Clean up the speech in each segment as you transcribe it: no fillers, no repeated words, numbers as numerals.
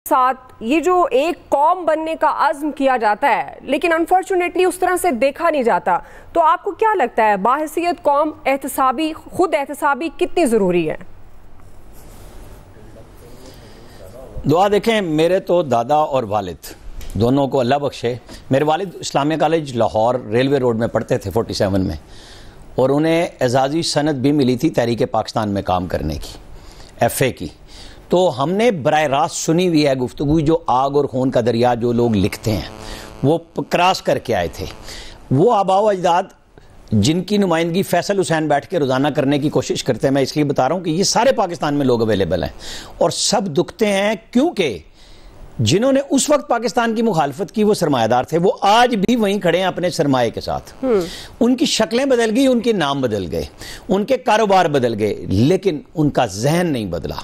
ساتھ یہ جو ایک قوم بننے کا عزم کیا جاتا ہے لیکن انفارچونیٹلی اس طرح سے دیکھا نہیں جاتا، تو آپ کو کیا لگتا ہے باحثیت قوم احتسابی، خود احتسابی کتنی ضروری ہے؟ دعا دیکھیں، میرے تو دادا اور والد دونوں کو اللہ بخشے. میرے والد اسلامیہ کالج لاہور ریلوے روڈ میں پڑھتے تھے 47 میں، اور انہیں اعزازی سند بھی ملی تھی تحریک پاکستان میں کام کرنے کی، FA کی. تو ہم نے براہ راست سنی ہوئی ہے گفتگو، جو آگ اور خون کا دریا جو لوگ لکھتے ہیں وہ کراس کر کے آئے تھے. وہ آباء و اجداد جن کی نمائندگی فیصل حسین بیٹھ کے روزانہ کرنے کی کوشش کرتے ہیں، میں اس لیے بتا رہا ہوں کہ یہ سارے پاکستان میں لوگ اویلیبل ہیں اور سب دکھتے ہیں، کیونکہ جنہوں نے اس وقت پاکستان کی مخالفت کی وہ سرمایہ دار تھے، وہ آج بھی وہیں کھڑے ہیں اپنے سرمایہ کے ساتھ. ان کی شکلیں بدل گئی، ان کے نام بدل گئے، ان کے کاروبار بدل گئے، لیکن ان کا ذہن نہیں بدلا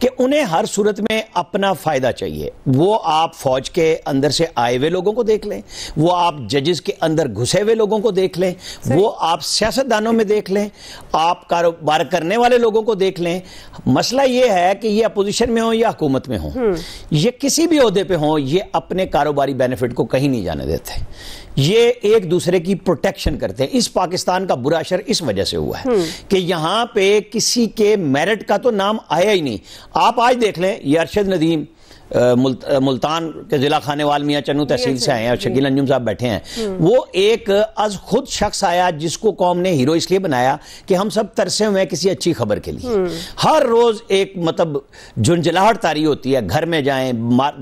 کہ انہیں ہر صورت میں اپنا فائدہ چاہیے. وہ آپ فوج کے اندر سے آئے ہوئے لوگوں کو دیکھ لیں، وہ آپ ججز کے اندر گھسے ہوئے لوگوں کو دیکھ لیں، وہ آپ سیاستدانوں میں دیکھ لیں، آپ کاروبار کرنے والے لوگوں کو دیکھ لیں. مسئلہ یہ ہے کہ یہ اپوزیشن میں ہوں یا حکومت میں ہوں، یہ کسی بھی عہدے پہ ہوں، یہ اپنے کاروباری بینیفٹ کو کہیں نہیں جانے دیتے. یہ ایک دوسرے کی پروٹیکشن کرتے ہیں. اس پاکستان کا برا اثر اس وجہ سے ہوا ہے کہ یہاں پہ کسی کے میرٹ کا تو نام آیا ہی نہیں. آپ آج دیکھ لیں، یہ ارشد ندیم ملتان کے ضلع خانیوال میاں چنو تحصیل سے آئے ہیں اور شکیل انجم صاحب بیٹھے ہیں. وہ ایک از خود شخص آیا جس کو قوم نے ہیرو اس لیے بنایا کہ ہم سب ترسے ہوئے ہیں کسی اچھی خبر کے لیے. ہر روز ایک مطلب جھنجھلاہٹ طاری ہوتی ہے، گھر میں جائیں،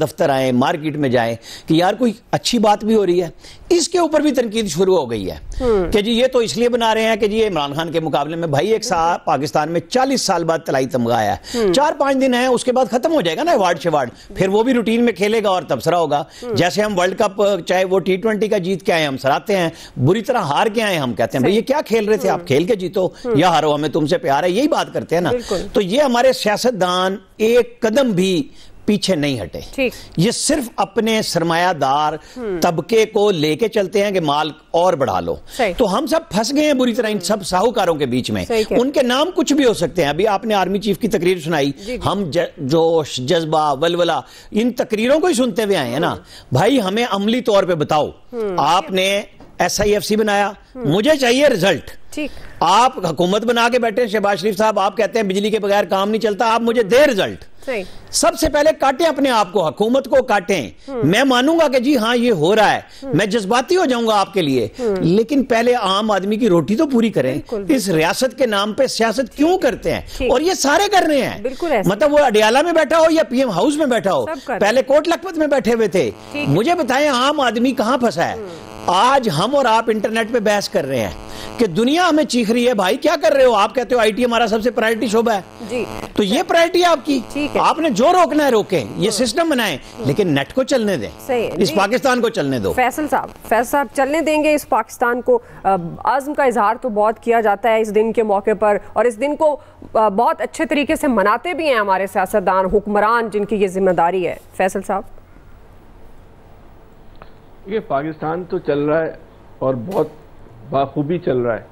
دفتر آئیں، مارکیٹ میں جائیں کہ یار کوئی اچھی بات بھی ہو رہی ہے. اس کے اوپر بھی تنقید شروع ہو گئی ہے کہ جی یہ تو اس لیے بنا رہے ہیں کہ جی عمران خان کے مقابلے میں بھائی ایک سال پاکستان میں 40 سال بعد طلائی تمغہ آیا ہے، 4-5 دن ہیں، اس کے بعد ختم ہو جائے گا نا ایوارڈ شیوارڈ، پھر وہ بھی روٹین میں کھیلے گا اور تبصرہ ہوگا. جیسے ہم ورلڈ کپ چاہے وہ T20 کا جیت کے آئے ہم سراتے ہیں، بری طرح ہار کے آئے ہم کہتے ہیں بھئی یہ کیا کھیل رہے تھے آپ، کھیل کے جیتو یا ہارو، ہمیں تم سے پیار ہے، یہی بات کرتے ہیں نا. تو یہ ہمارے سیاستدان ایک قدم بھی پیچھے نہیں ہٹے. یہ صرف اپنے سرمایہ دار طبقے کو لے کے چلتے ہیں کہ مال اور بڑھا لو. تو ہم سب پھنس گئے ہیں بری طرح ان سب ساہوکاروں کے بیچ میں. ان کے نام کچھ بھی ہو سکتے ہیں. ابھی آپ نے آرمی چیف کی تقریر سنائی، ہم جوش، جذبہ، ولولہ ان تقریروں کو ہی سنتے ہوئے آئے ہیں نا. بھائی ہمیں عملی طور پہ بتاؤ، آپ نے SIFC بنایا، مجھے چاہیے رزلٹ. آپ حکومت بنا کے بیٹھے، شہباز شریف صاحب آپ کہتے ہیں بجلی کے بغیر کام نہیں چلتا، آپ مجھے دے رزلٹ. سب سے پہلے کاٹیں اپنے آپ کو، حکومت کو کاٹیں. میں مانوں گا کہ جی ہاں یہ ہو رہا ہے، میں جذباتی ہو جاؤں گا آپ کے لیے، لیکن پہلے عام آدمی کی روٹی تو پوری کریں. اس ریاست کے نام پہ سیاست کیوں کرتے ہیں؟ اور یہ سارے کر رہے ہیں، مطلب وہ اڈیالہ میں بیٹھا ہو یا PM ہاؤس میں بیٹھا ہو، پہلے کوٹ لکھپت میں بیٹھے ہوئے تھے. مجھے بتائیں عام آدمی کہاں پھنسا ہے؟ آج ہم اور آپ انٹرنیٹ پہ بحث کر رہے ہیں کہ دنیا ہمیں چیخ رہی ہے بھائی کیا کر رہے ہو، آپ کہتے ہو IT ہمارا سب سے پرائرٹی شعبہ ہے. تو یہ پرائرٹی ہے آپ کی، آپ نے جو روکنا ہے روکیں، یہ سسٹم بنائیں، لیکن نیٹ کو چلنے دیں، اس پاکستان کو چلنے دو. فیصل صاحب چلنے دیں گے اس پاکستان کو؟ عزم کا اظہار تو بہت کیا جاتا ہے اس دن کے موقع پر، اور اس دن کو بہت اچھے طریقے سے مناتے بھی ہیں ہمارے سیاستدان، حکمران جن کی یہ ذمہ داری ہے. فیصل صاحب، یہ پاکستان تو چل رہا ہے اور بہت بخوبی چل رہا ہے،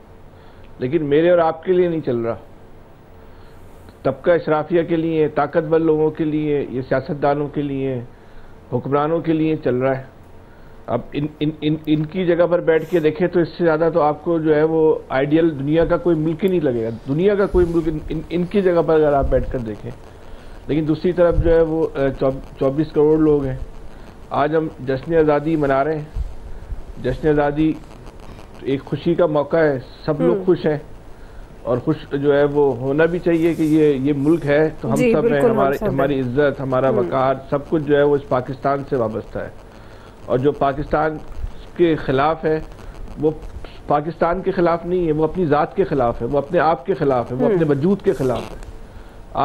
لیکن میرے اور آپ کے لیے نہیں چل رہا. طبقہ اشرافیہ کے لیے، طاقتور لوگوں کے لیے، یہ سیاستدانوں کے لیے، حکمرانوں کے لیے چل رہا ہے. اب ان کی جگہ پر بیٹھ کے دیکھیں تو اس سے زیادہ تو آپ کو جو ہے وہ آئیڈیل دنیا کا کوئی ملک ہی نہیں لگے گا. دنیا کا کوئی ملک ان کی جگہ پر اگر آپ بیٹھ کر دیکھیں. لیکن دوسری طرف جو ہے وہ 24 کروڑ لوگ ہیں. آج ہم جشن آزادی منا رہے ہیں. جشن آزادی ایک خوشی کا موقع ہے، سب لوگ خوش ہیں اور خوش جو ہے وہ ہونا بھی چاہیے کہ یہ ملک ہے تو ہم سب ہیں، ہماری عزت، ہمارا وقار، سب کچھ جو ہے وہ اس پاکستان سے وابستہ ہے. اور جو پاکستان کے خلاف ہے وہ پاکستان کے خلاف نہیں ہے، وہ اپنی ذات کے خلاف ہے، وہ اپنے آپ کے خلاف ہے، وہ اپنے وجود کے خلاف ہے.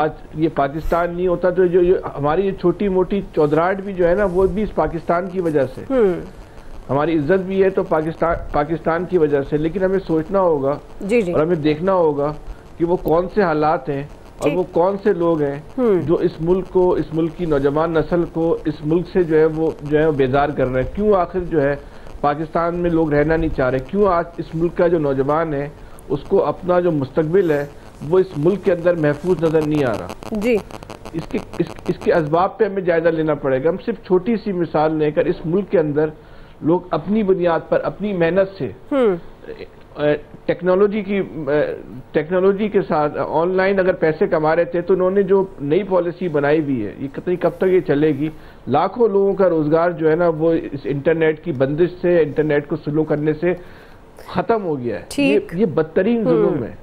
آج یہ پاکستان نہیں ہوتا تو جو ہماری یہ چھوٹی موٹی چودراہٹ بھی جو ہے نا وہ بھی اس پاکستان کی وجہ سے، ہماری عزت بھی ہے تو پاکستان کی وجہ سے. لیکن ہمیں سوچنا ہوگا اور ہمیں دیکھنا ہوگا کہ وہ کون سے حالات ہیں اور وہ کون سے لوگ ہیں جو اس ملک کو، اس ملک کی نوجوان نسل کو اس ملک سے جو ہے بیزار کر رہے ہیں. کیوں آخر جو ہے پاکستان میں لوگ رہنا نہیں چاہ رہے؟ کیوں آج اس ملک کا جو نوجوان ہے اس کو اپنا جو مستقبل ہے وہ اس ملک کے اندر محفوظ نظر نہیں آ رہا جی. اس کے اسباب پہ ہمیں جائزہ لینا پڑے گا. ہم صرف چھوٹی سی مثال لے کر اس ملک کے اندر لوگ اپنی بنیاد پر اپنی محنت سے ٹیکنالوجی کے ساتھ آن لائن اگر پیسے کما رہے تھے تو انہوں نے جو نئی پالیسی بنائی ہوئی ہے یہ کب تک یہ چلے گی. لاکھوں لوگوں کا روزگار جو ہے نا وہ اس انٹرنیٹ کی بندش سے انٹرنیٹ کو سلو کرنے سے ختم ہو گیا ہے. یہ بدترین ظلم ہے.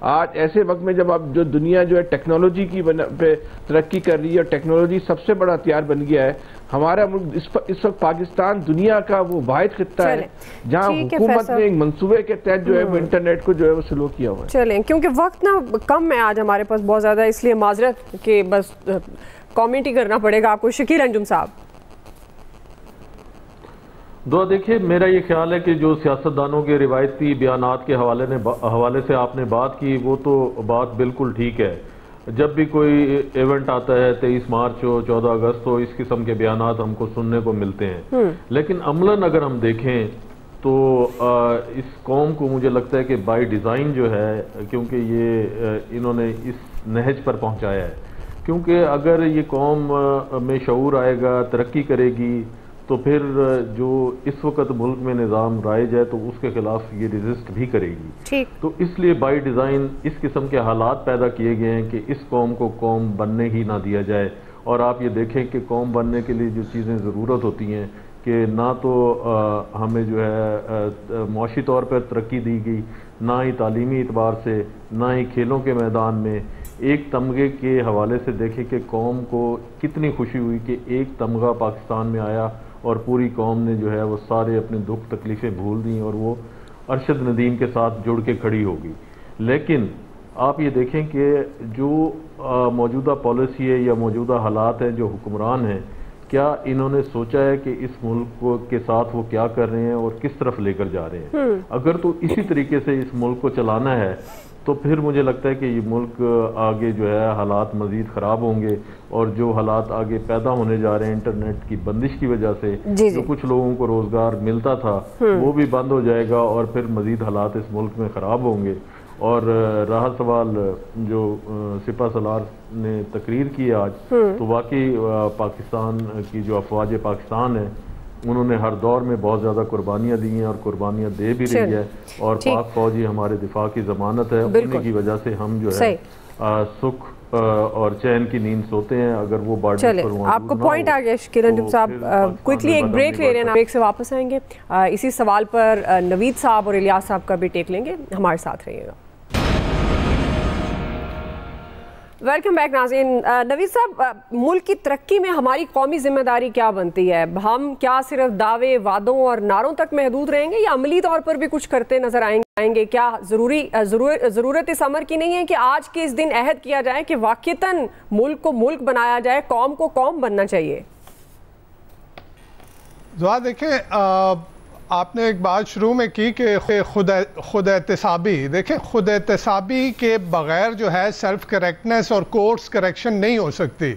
آج ایسے وقت میں جب آپ جو دنیا جو ہے ٹیکنالوجی کی پہ ترقی کر رہی ہے اور ٹیکنالوجی سب سے بڑا ہتھیار بن گیا ہے, ہمارا ملک اس وقت پاکستان دنیا کا وہ واحد خطہ ہے جہاں حکومت نے ایک منصوبے کے تحت جو ہے وہ انٹرنیٹ کو جو ہے وہ سلو کیا ہوا ہے. چلیں کیونکہ وقت نا کم ہے آج ہمارے پاس بہت زیادہ, اس لیے معذرت کہ بس کامنٹ ہی کرنا پڑے گا آپ کو. شکیل انجم صاحب. دیکھیے میرا یہ خیال ہے کہ جو سیاستدانوں کے روایتی بیانات کے حوالے سے آپ نے بات کی وہ تو بات بالکل ٹھیک ہے. جب بھی کوئی ایونٹ آتا ہے 23 مارچ ہو 14 اگست ہو اس قسم کے بیانات ہم کو سننے کو ملتے ہیں, لیکن عملاً اگر ہم دیکھیں تو اس قوم کو مجھے لگتا ہے کہ بائی ڈیزائن جو ہے, کیونکہ یہ انہوں نے اس نہج پر پہنچایا ہے, کیونکہ اگر یہ قوم میں شعور آئے گا ترقی کرے گی تو پھر جو اس وقت ملک میں نظام رائج ہے تو اس کے خلاف یہ ریزسٹ بھی کرے گی. تو اس لیے بائی ڈیزائن اس قسم کے حالات پیدا کیے گئے ہیں کہ اس قوم کو قوم بننے ہی نہ دیا جائے. اور آپ یہ دیکھیں کہ قوم بننے کے لیے جو چیزیں ضرورت ہوتی ہیں کہ نہ تو ہمیں جو ہے معاشی طور پر ترقی دی گئی, نہ ہی تعلیمی اعتبار سے, نہ ہی کھیلوں کے میدان میں. ایک تمغے کے حوالے سے دیکھیں کہ قوم کو کتنی خوشی ہوئی کہ ایک تمغہ پاکستان میں آیا اور پوری قوم نے جو ہے وہ سارے اپنے دکھ تکلیفیں بھول دیں اور وہ ارشد ندیم کے ساتھ جڑ کے کھڑی ہوگی. لیکن آپ یہ دیکھیں کہ جو موجودہ پالیسی ہے یا موجودہ حالات ہیں, جو حکمران ہیں, کیا انہوں نے سوچا ہے کہ اس ملک کے ساتھ وہ کیا کر رہے ہیں اور کس طرف لے کر جا رہے ہیں؟ اگر تو اسی طریقے سے اس ملک کو چلانا ہے تو پھر مجھے لگتا ہے کہ یہ ملک آگے جو ہے حالات مزید خراب ہوں گے, اور جو حالات آگے پیدا ہونے جا رہے ہیں انٹرنیٹ کی بندش کی وجہ سے, جو کچھ لوگوں کو روزگار ملتا تھا وہ بھی بند ہو جائے گا اور پھر مزید حالات اس ملک میں خراب ہوں گے. اور رہا سوال جو سپہ سالار نے تقریر کی آج, تو واقعی پاکستان کی جو افواج پاکستان ہے انہوں نے ہر دور میں بہت زیادہ قربانیاں دی ہیں اور قربانیاں دے بھی رہی ہے, اور پاک فوج ہی ہمارے دفاع کی ضمانت ہے. انہی کی وجہ سے ہم جو ہے سکھ اور چین کی نیند سوتے ہیں. اگر وہ بارڈر پر موجود آپ کو پوائنٹ آ گیا شکیل انجم صاحب. کوئکلی ایک بریک لے رہے ہیں, بریک سے واپس آئیں گے. اسی سوال پر نوید صاحب اور الیاس صاحب کا بھی ٹیک لیں گے. ہمارے ساتھ رہیے گا. ویلکم بیک ناظرین. نوید صاحب, ملک کی ترقی میں ہماری قومی ذمہ داری کیا بنتی ہے؟ ہم کیا صرف دعوے وعدوں اور نعروں تک محدود رہیں گے یا عملی طور پر بھی کچھ کرتے نظر آئیں گے؟ کیا ضرورت اس امر کی نہیں ہے کہ آج کے اس دن عہد کیا جائے کہ واقعتاً ملک کو ملک بنایا جائے, قوم کو قوم بننا چاہیے؟ زواد دیکھیں, آپ نے ایک بات شروع میں کی کہ خود احتسابی. دیکھیں خود احتسابی کے بغیر جو ہے سیلف کریکٹنس اور کورس کریکشن نہیں ہو سکتی.